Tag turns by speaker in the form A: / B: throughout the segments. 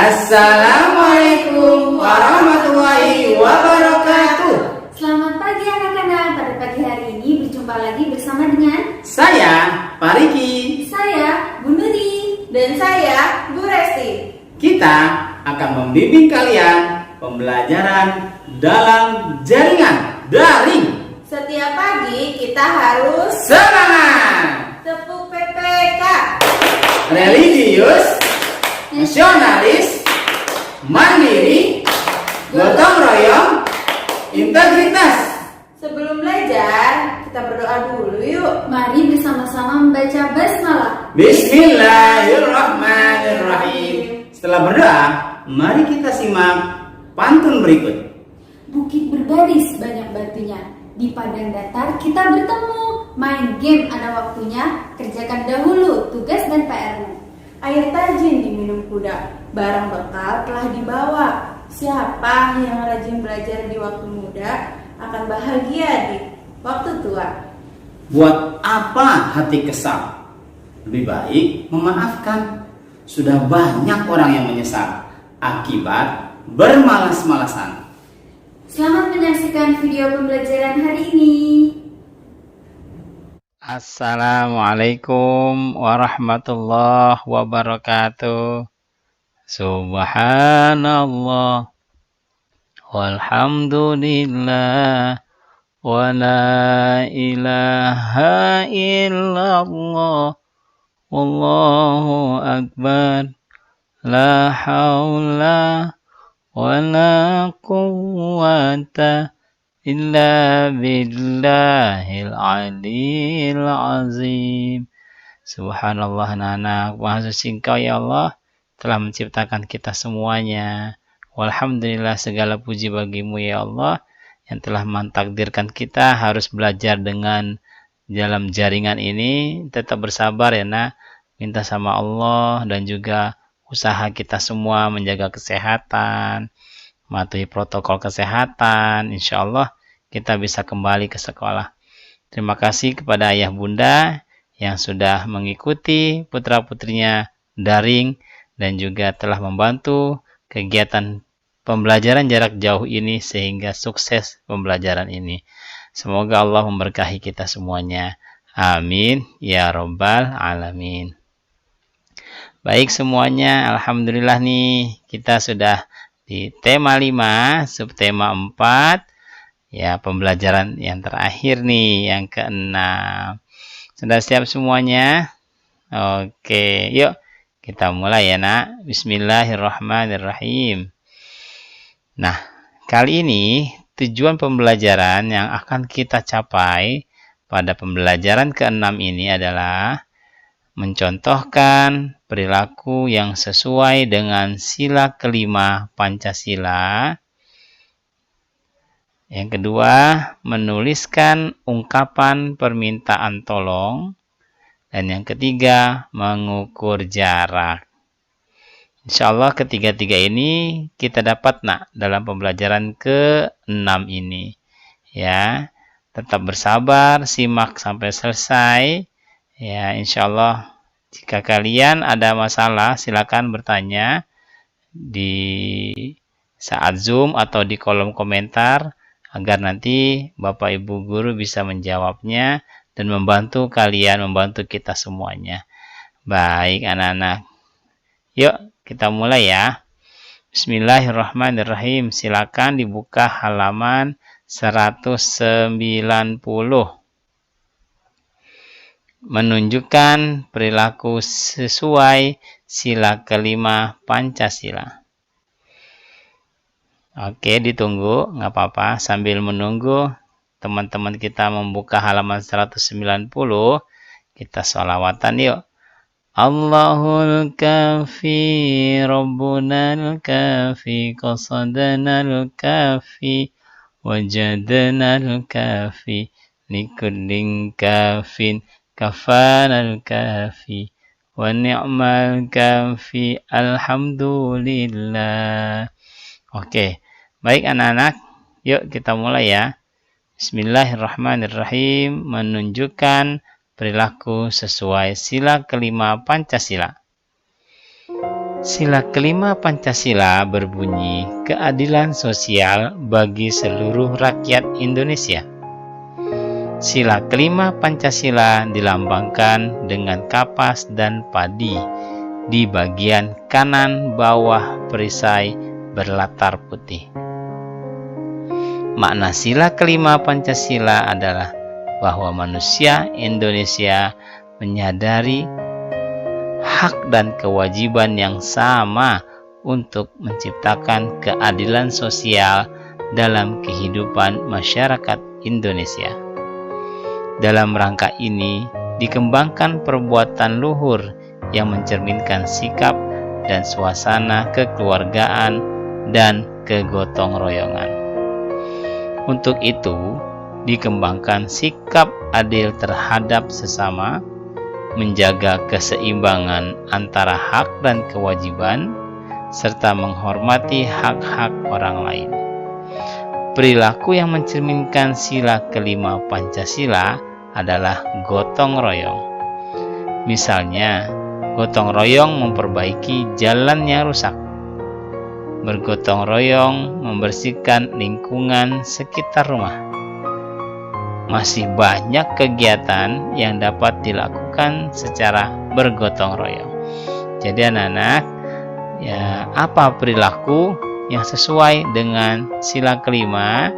A: Assalamualaikum warahmatullahi wabarakatuh.
B: Selamat pagi anak-anak. Pada pagi hari ini berjumpa lagi bersama dengan
A: Saya Pak Riki.
B: saya Bu Nuri
C: Dan saya Bu Resti.
A: Kita akan membimbing kalian pembelajaran dalam jaringan daring.
C: Setiap pagi kita harus
A: Semangat!
C: tepuk PPK.
A: Religius, nasionalis, mandiri, gotong royong, integritas.
C: Sebelum belajar, kita berdoa dulu yuk.
B: Mari bersama-sama membaca basmalah.
A: Bismillahirrahmanirrahim. Setelah berdoa, mari kita simak pantun berikut.
B: Bukit berbaris banyak batunya. Di padang datar kita bertemu. Main game ada waktunya. Kerjakan dahulu tugas dan PR-mu.
C: Air tajin diminum kuda. Barang bekal telah dibawa. Siapa yang rajin belajar di waktu muda akan bahagia di waktu tua.
A: Buat apa hati kesal? Lebih baik memaafkan. Sudah banyak orang yang menyesal akibat bermalas-malasan.
B: Selamat menyaksikan video pembelajaran hari ini.
D: Assalamualaikum warahmatullahi wabarakatuh. Subhanallah walhamdulillah wa la ilaha illallah wallahu akbar la haula wa la quwwata illa billahil aliyil azim. Subhanallah, anak-anak, Maha Suci Engkau ya Allah telah menciptakan kita semuanya. Walhamdulillah, segala puji bagimu ya Allah yang telah mentakdirkan kita harus belajar dengan dalam jaringan ini. Tetap bersabar ya nak, minta sama Allah dan juga usaha kita semua menjaga kesehatan, mematuhi protokol kesehatan. Insya Allah kita bisa kembali ke sekolah. Terima kasih kepada ayah bunda yang sudah mengikuti putra-putrinya daring dan juga telah membantu kegiatan pembelajaran jarak jauh ini sehingga sukses pembelajaran ini. Semoga Allah memberkahi kita semuanya. Amin ya rabbal alamin. Baik semuanya, alhamdulillah nih kita sudah di tema 5, subtema 4, ya pembelajaran yang terakhir nih, yang ke-6. Sudah siap semuanya? Oke, yuk kita mulai ya nak. Bismillahirrahmanirrahim. Nah, kali ini tujuan pembelajaran yang akan kita capai pada pembelajaran ke-6 ini adalah mencontohkan perilaku yang sesuai dengan sila kelima Pancasila. Yang kedua, menuliskan ungkapan permintaan tolong. Dan yang ketiga, mengukur jarak. Insya Allah ketiga-tiga ini kita dapat nak dalam pembelajaran ke-6 ini. Ya, tetap bersabar, simak sampai selesai. Ya, insya Allah jika kalian ada masalah silakan bertanya di saat Zoom atau di kolom komentar agar nanti Bapak Ibu Guru bisa menjawabnya dan membantu kalian, membantu kita semuanya. Baik anak-anak, yuk kita mulai ya. Bismillahirrahmanirrahim. Silakan dibuka halaman 190. Menunjukkan perilaku sesuai sila kelima Pancasila. Oke, ditunggu, nggak apa-apa. Sambil menunggu teman-teman kita membuka halaman 190, kita sholawatan yuk. Allahul kafi, Rabbunal kafi, qasadanal kafi, wajadanal kafi, likullin kafin, kafanal kafi, wa ni'mal kafi, alhamdulillah. Oke, baik anak-anak, yuk kita mulai ya. Bismillahirrahmanirrahim. Menunjukkan perilaku sesuai sila kelima Pancasila. Sila kelima Pancasila berbunyi keadilan sosial bagi seluruh rakyat Indonesia. Sila kelima Pancasila dilambangkan dengan kapas dan padi di bagian kanan bawah perisai berlatar putih. Makna sila kelima Pancasila adalah bahwa manusia Indonesia menyadari hak dan kewajiban yang sama untuk menciptakan keadilan sosial dalam kehidupan masyarakat Indonesia. Dalam rangka ini dikembangkan perbuatan luhur yang mencerminkan sikap dan suasana kekeluargaan dan kegotong royongan. Untuk itu, dikembangkan sikap adil terhadap sesama, menjaga keseimbangan antara hak dan kewajiban, serta menghormati hak-hak orang lain. Perilaku yang mencerminkan sila kelima Pancasila adalah gotong royong. Misalnya, gotong royong memperbaiki jalan yang rusak. Bergotong royong membersihkan lingkungan sekitar rumah. Masih banyak kegiatan yang dapat dilakukan secara bergotong royong. Jadi anak-anak, ya, apa perilaku yang sesuai dengan sila kelima?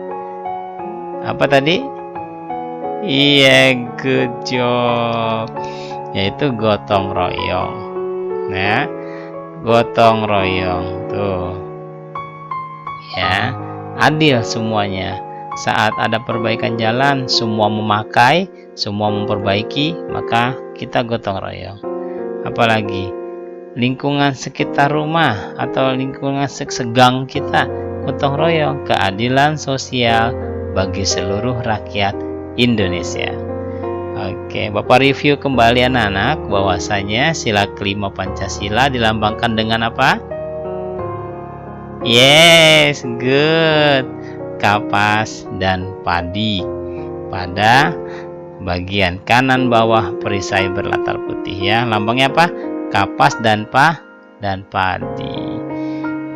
D: Apa tadi? Iya, good job. Yaitu gotong royong. Nah, gotong royong tuh. Ya, adil semuanya. Saat ada perbaikan jalan, semua memakai, semua memperbaiki, maka kita gotong royong. Apalagi lingkungan sekitar rumah atau lingkungan segang kita, gotong royong, keadilan sosial bagi seluruh rakyat Indonesia. Oke, Bapak review kembali anak-anak bahwasanya sila kelima Pancasila dilambangkan dengan apa? Yes, good. Kapas dan padi pada bagian kanan bawah perisai berlatar putih, ya. Lambangnya apa? Kapas dan padi.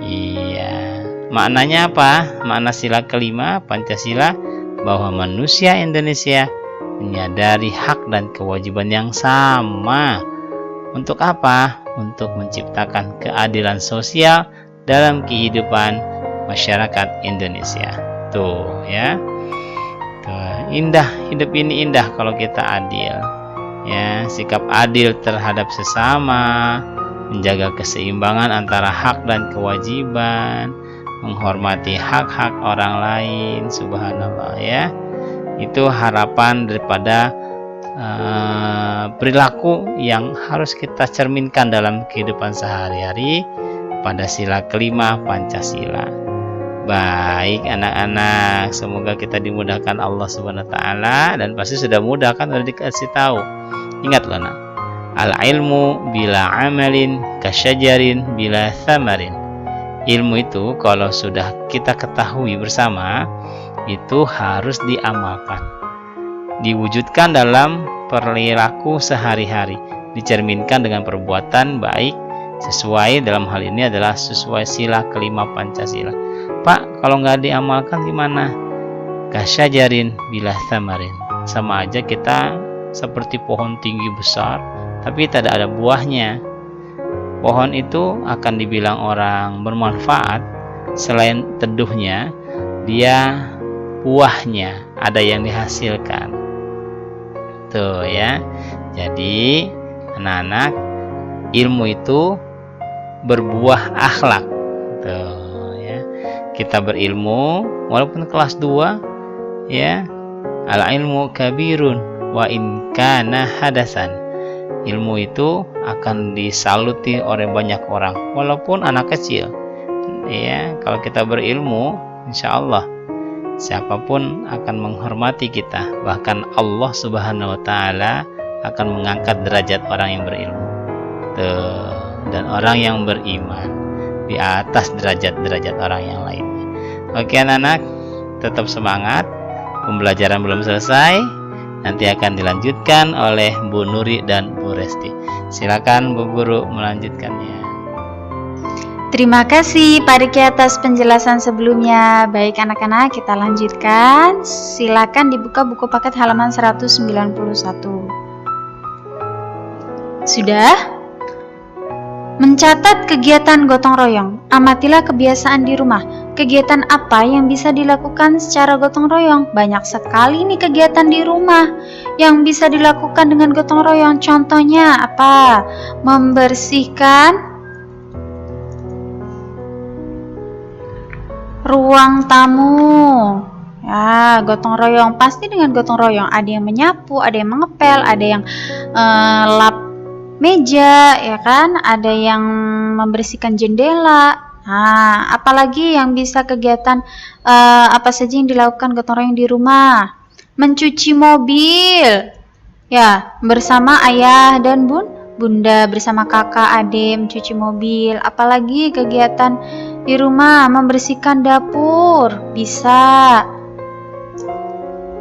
D: Iya. Maknanya apa? Makna sila kelima Pancasila bahwa manusia Indonesia menyadari hak dan kewajiban yang sama. Untuk apa? Untuk menciptakan keadilan sosial dalam kehidupan masyarakat Indonesia. Tuh, ya. Tuh, indah, hidup ini indah kalau kita adil. Ya, sikap adil terhadap sesama, menjaga keseimbangan antara hak dan kewajiban, menghormati hak-hak orang lain. Subhanallah, ya. Itu harapan daripada perilaku yang harus kita cerminkan dalam kehidupan sehari-hari pada sila kelima Pancasila. Baik anak-anak, semoga kita dimudahkan Allah Subhanahu wa taala, dan pasti sudah mudah kan, udah dikasih tahu. Ingat loh nak, al ilmu bila amalin kasyajarin bila thamarin. Ilmu itu kalau sudah kita ketahui bersama, itu harus diamalkan, diwujudkan dalam perilaku sehari-hari, dicerminkan dengan perbuatan baik sesuai, dalam hal ini adalah sesuai sila kelima Pancasila. Pak, kalau nggak diamalkan gimana? Kasyajarin bila thamarin. Sama aja kita seperti pohon tinggi besar, tapi tidak ada buahnya. Pohon itu akan dibilang orang bermanfaat, selain teduhnya, dia buahnya ada yang dihasilkan. Tuh ya. Jadi anak-anak, ilmu itu berbuah akhlak. Tuh. Kita berilmu walaupun kelas 2, ya. Al ilmu kabirun wa in kana hadasan. Ilmu itu akan disaluti oleh banyak orang walaupun anak kecil. Ya, kalau kita berilmu, insya Allah siapapun akan menghormati kita. Bahkan Allah Subhanahu wa taala akan mengangkat derajat orang yang berilmu. Tuh, dan orang yang beriman di atas derajat-derajat orang yang lainnya. Oke anak-anak, tetap semangat. Pembelajaran belum selesai, nanti akan dilanjutkan oleh Bu Nuri dan Bu Resti. Silakan Bu Guru melanjutkannya.
B: Terima kasih Pak Riki atas penjelasan sebelumnya. Baik anak-anak, kita lanjutkan. Silakan dibuka buku paket halaman 191. Sudah? Mencatat kegiatan gotong royong. Amatilah kebiasaan di rumah. Kegiatan apa yang bisa dilakukan secara gotong royong? Banyak sekali nih kegiatan di rumah yang bisa dilakukan dengan gotong royong. Contohnya apa? Membersihkan ruang tamu. Ya, gotong royong pasti dengan gotong royong. Ada yang menyapu, ada yang mengepel, ada yang lap meja, ya kan? Ada yang membersihkan jendela. Nah, apalagi yang bisa kegiatan apa saja yang dilakukan gotong royong di rumah? Mencuci mobil. Ya, bersama ayah dan bunda, bersama kakak, adik mencuci mobil. Apalagi kegiatan di rumah, membersihkan dapur, bisa.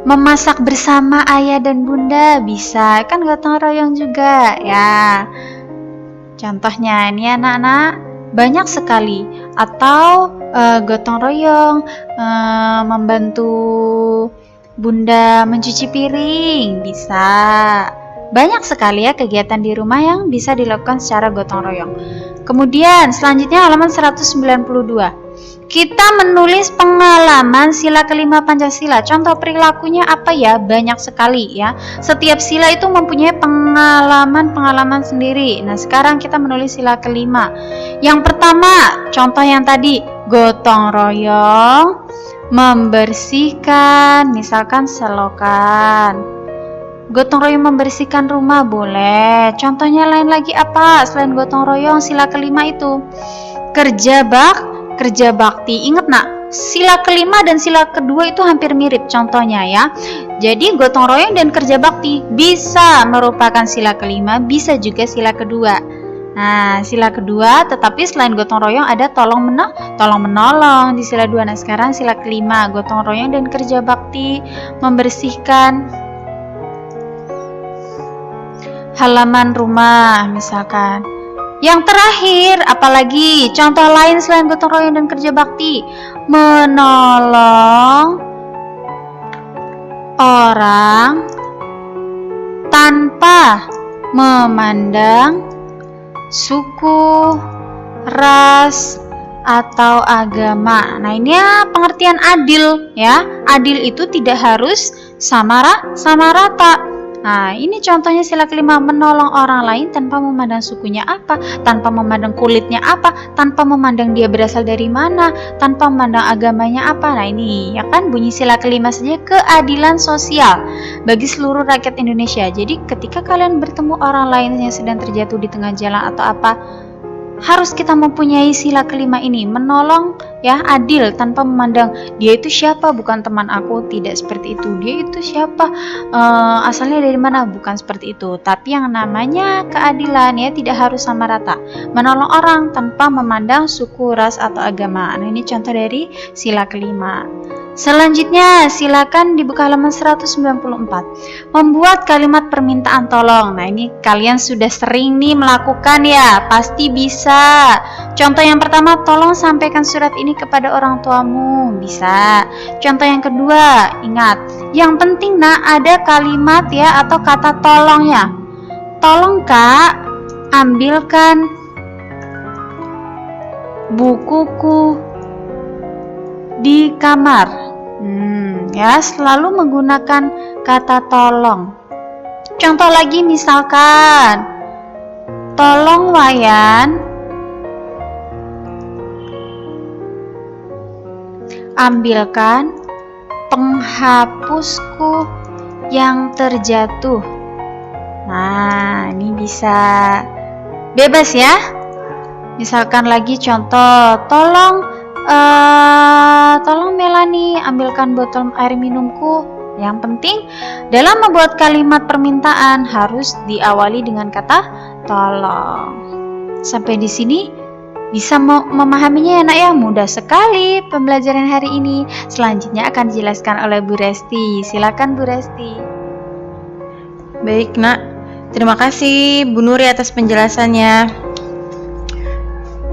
B: Memasak bersama ayah dan bunda, bisa. Kan gotong royong juga, ya. Contohnya ini anak-anak, banyak sekali. Atau gotong royong, membantu bunda mencuci piring, bisa. Banyak sekali ya kegiatan di rumah yang bisa dilakukan secara gotong royong. Kemudian selanjutnya halaman 192. Kita menulis pengalaman sila kelima Pancasila. Contoh perilakunya apa ya? Banyak sekali ya. Setiap sila itu mempunyai pengalaman sendiri. Nah, sekarang kita menulis sila kelima. Yang pertama, contoh yang tadi, gotong royong, membersihkan, misalkan selokan. Gotong royong membersihkan rumah boleh. Contohnya lain lagi apa? Selain gotong royong, sila kelima itu kerja bakti. Ingat nak, sila kelima dan sila kedua itu hampir mirip contohnya ya. Jadi gotong royong dan kerja bakti bisa merupakan sila kelima, bisa juga sila kedua. Nah, sila kedua, tetapi selain gotong royong ada tolong menolong di sila 2. Nah, sekarang sila kelima, gotong royong dan kerja bakti, membersihkan halaman rumah misalkan. Yang terakhir, apalagi contoh lain selain gotong royong dan kerja bakti? Menolong orang tanpa memandang suku, ras, atau agama. Nah, ini ya pengertian adil ya. Adil itu tidak harus sama rata. Nah, ini contohnya sila kelima, menolong orang lain tanpa memandang sukunya apa, tanpa memandang kulitnya apa, tanpa memandang dia berasal dari mana, tanpa memandang agamanya apa. Nah, ini ya kan bunyi sila kelima saja, keadilan sosial bagi seluruh rakyat Indonesia. Jadi ketika kalian bertemu orang lain yang sedang terjatuh di tengah jalan atau apa, harus kita mempunyai sila kelima ini, menolong ya, adil tanpa memandang dia itu siapa, bukan teman aku, tidak seperti itu. Dia itu siapa, asalnya dari mana, bukan seperti itu. Tapi yang namanya keadilan ya tidak harus sama rata. Menolong orang tanpa memandang suku, ras, atau agama. Nah, ini contoh dari sila kelima. Selanjutnya, silakan dibuka halaman 194. Membuat kalimat permintaan tolong. Nah, ini kalian sudah sering nih melakukan ya, pasti bisa. Contoh yang pertama, tolong sampaikan surat ini kepada orang tuamu. Bisa. Contoh yang kedua, ingat, yang penting nak ada kalimat ya atau kata tolongnya. Tolong kak, ambilkan bukuku di kamar. Ya, selalu menggunakan kata tolong. Contoh lagi misalkan, tolong Wayan ambilkan penghapusku yang terjatuh. Nah, ini bisa bebas ya. Misalkan lagi contoh, tolong Melanie ambilkan botol air minumku. Yang penting dalam membuat kalimat permintaan harus diawali dengan kata tolong. Sampai di sini bisa memahaminya ya nak ya? Mudah sekali pembelajaran hari ini. Selanjutnya akan dijelaskan oleh Bu Resti. Silakan Bu Resti.
C: Baik nak, terima kasih Bu Nuri atas penjelasannya.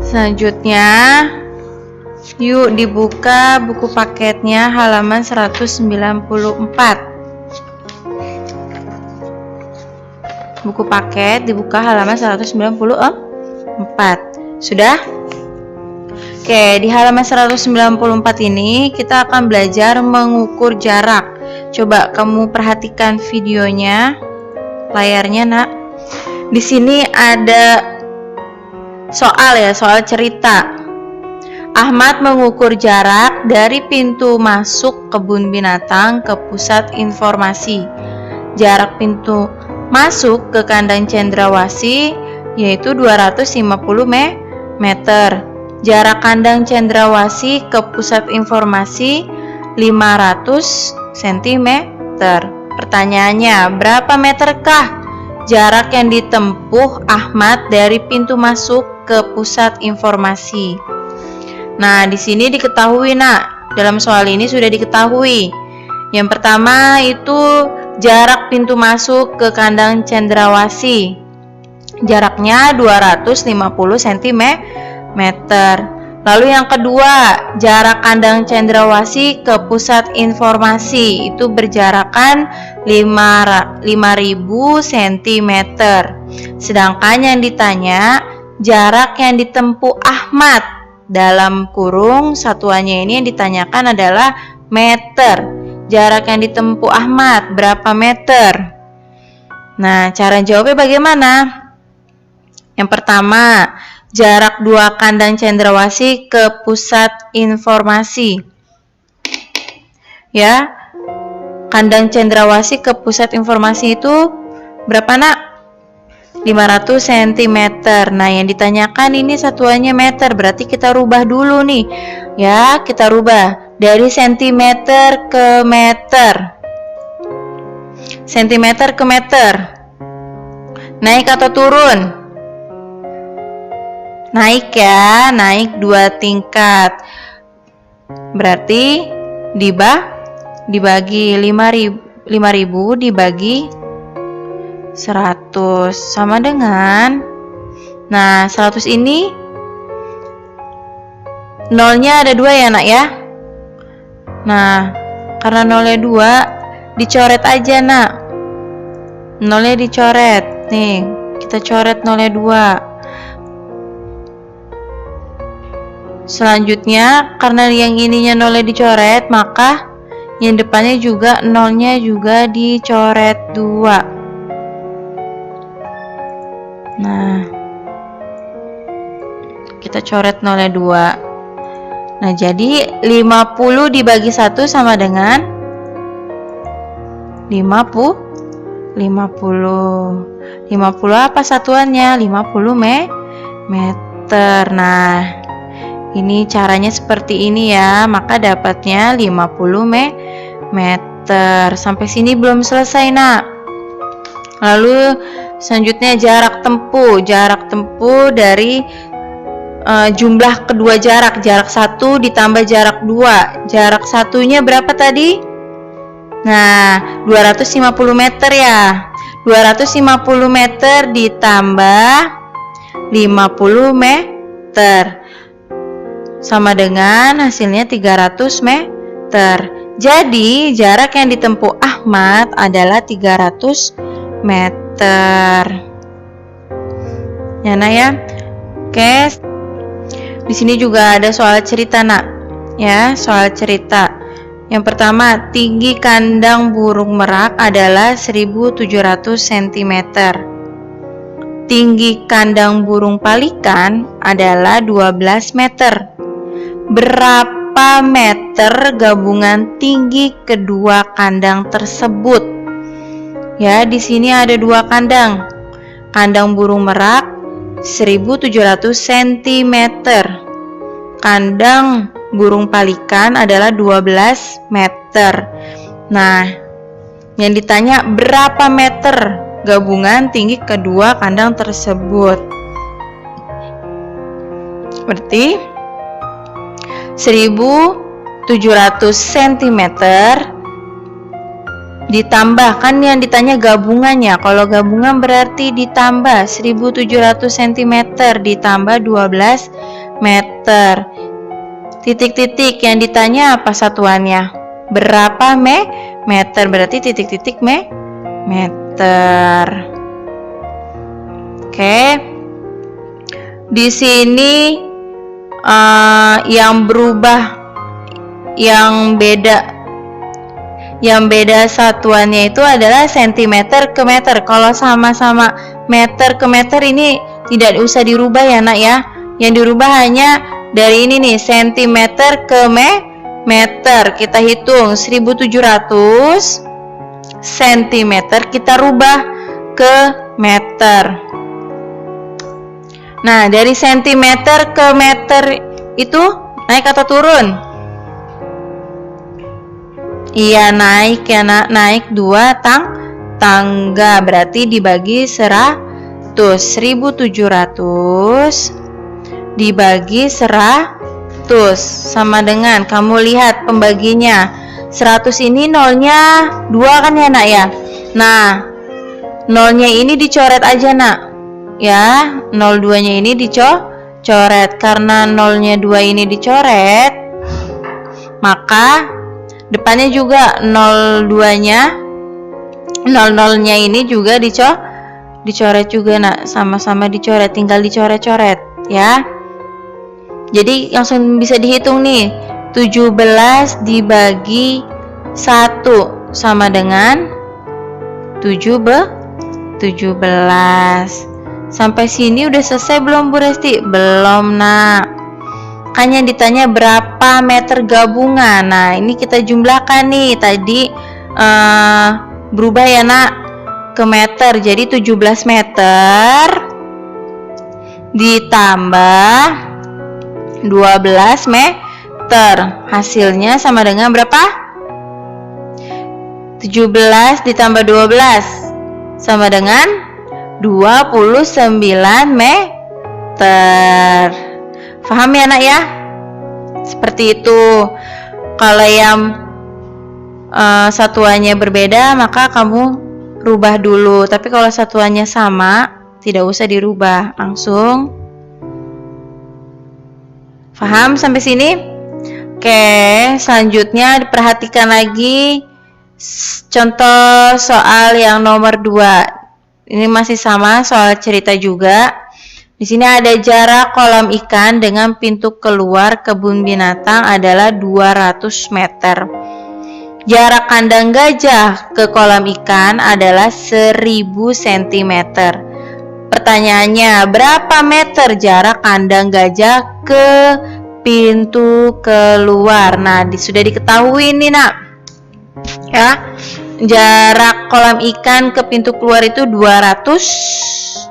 B: Selanjutnya, yuk dibuka buku paketnya halaman 194. Buku paket dibuka halaman 194. Sudah? Oke, di halaman 194 ini kita akan belajar mengukur jarak. Coba kamu perhatikan videonya, layarnya, Nak. Di sini ada soal ya, soal cerita. Ahmad mengukur jarak dari pintu masuk kebun binatang ke pusat informasi. Jarak pintu masuk ke kandang cendrawasih yaitu 250 meter. Jarak kandang cendrawasih ke pusat informasi 500 cm. Pertanyaannya, berapa meterkah jarak yang ditempuh Ahmad dari pintu masuk ke pusat informasi? Nah, di sini diketahui, Nak. Dalam soal ini sudah diketahui. Yang pertama itu jarak pintu masuk ke kandang cendrawasih. Jaraknya 250 cm. Lalu yang kedua, jarak kandang cendrawasih ke pusat informasi itu berjarakan 5.000 cm. Sedangkan yang ditanya jarak yang ditempuh Ahmad, dalam kurung satuannya ini yang ditanyakan adalah meter. Jarak yang ditempuh Ahmad berapa meter? Nah, cara jawabnya bagaimana? Yang pertama, jarak 2 kandang cendrawasih ke pusat informasi. Ya, kandang cendrawasih ke pusat informasi itu berapa, Nak? 500 cm. Nah, yang ditanyakan ini satuannya meter, berarti kita rubah dulu nih. Ya, kita rubah dari cm ke meter. Cm ke meter. Naik atau turun? Naik ya, naik 2 tingkat. Berarti dibagi 5.000 dibagi 100 sama dengan, nah 100 ini nolnya ada 2 ya, Nak ya. Nah, karena nolnya 2 dicoret aja, Nak. Nolnya dicoret. Nih, kita coret nolnya 2. Selanjutnya, karena yang ininya nolnya dicoret, maka yang depannya juga nolnya juga dicoret 2. Nah, kita coret nolnya 2. Nah, jadi 50 dibagi 1 sama dengan 50. 50 apa satuannya? 50 meter. Nah, ini caranya seperti ini ya, maka dapatnya 50 meter. Sampai sini belum selesai, Nak. Lalu selanjutnya jarak tempuh. Jarak tempuh dari jumlah kedua jarak. Jarak 1 ditambah jarak 2. Jarak satunya berapa tadi? Nah, 250 meter ya. 250 meter ditambah 50 meter. Sama dengan hasilnya 300 meter. Jadi jarak yang ditempuh Ahmad adalah 300 meter. Ya, Nak ya. Oke. Di sini juga ada soal cerita, Nak. Ya, soal cerita. Yang pertama, tinggi kandang burung merak adalah 1.700 cm. Tinggi kandang burung palikan adalah 12 meter. Berapa meter gabungan tinggi kedua kandang tersebut? Ya, di sini ada 2 kandang. Kandang burung merak 1.700 cm. Kandang burung palikan adalah 12 meter. Nah, yang ditanya berapa meter gabungan tinggi kedua kandang tersebut? Berarti 1.700 cm ditambah, kan yang ditanya gabungannya. Kalau gabungan berarti ditambah 1.700 cm ditambah 12 meter. Titik-titik yang ditanya apa satuannya? Berapa meter? Berarti titik-titik meter. Oke. Di sini yang berubah, yang beda satuannya itu adalah sentimeter ke meter. Kalau sama-sama meter ke meter ini tidak usah dirubah ya nak ya. Yang dirubah hanya dari ini nih, sentimeter ke meter. Kita hitung 1700 sentimeter, kita rubah ke meter. Nah, dari sentimeter ke meter itu naik atau turun? Iya, naik ya nak, naik 2 tangga, berarti dibagi 100. 1700 dibagi 100 sama dengan, kamu lihat pembaginya, 100 ini nolnya 2 kan ya nak ya. Nah, nolnya ini dicoret aja nak ya, 02 nya ini dicoret. Karena nolnya 2 ini dicoret, maka depannya juga 02 nya, 00 nya ini juga dicoret juga nak, sama-sama dicoret, tinggal dicoret-coret ya. Jadi langsung bisa dihitung nih, 17 dibagi 1 sama dengan 17. Sampai sini udah selesai belum Bu Resti? Belum nak. Kan yang ditanya berapa meter gabungan. Nah, ini kita jumlahkan nih. Tadi berubah ya nak ke meter. Jadi 17 meter ditambah 12 meter. Hasilnya sama dengan berapa? 17 ditambah 12 sama dengan 29 meter. Paham ya nak ya? Seperti itu. Kalau yang satuannya berbeda, maka kamu rubah dulu. Tapi kalau satuannya sama, tidak usah dirubah, langsung. Paham sampai sini? Oke, selanjutnya diperhatikan lagi contoh soal yang nomor 2. Ini masih sama, soal cerita juga. Di sini ada jarak kolam ikan dengan pintu keluar kebun binatang adalah 200 meter. Jarak kandang gajah ke kolam ikan adalah 1000 cm. Pertanyaannya, berapa meter jarak kandang gajah ke pintu keluar? Nah, sudah diketahui nih nak ya, jarak kolam ikan ke pintu keluar itu 200.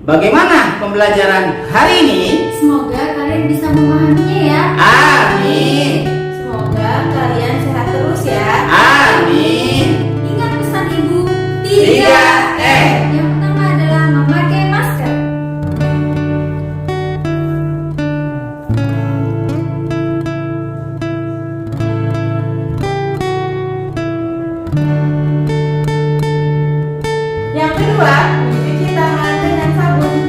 A: bagaimana pembelajaran hari ini?
C: Semoga kalian bisa memahaminya ya.
A: Amin.
C: Semoga kalian sehat terus ya.
A: Amin.
C: Ingat pesan ibu
A: 3M.
C: Yang pertama adalah memakai masker. Yang kedua, mencuci tangan dengan sabun.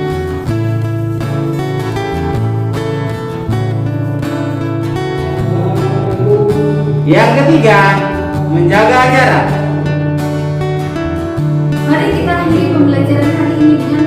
A: Yang ketiga, menjaga jarak.
C: Mari kita akhiri pembelajaran hari ini dengan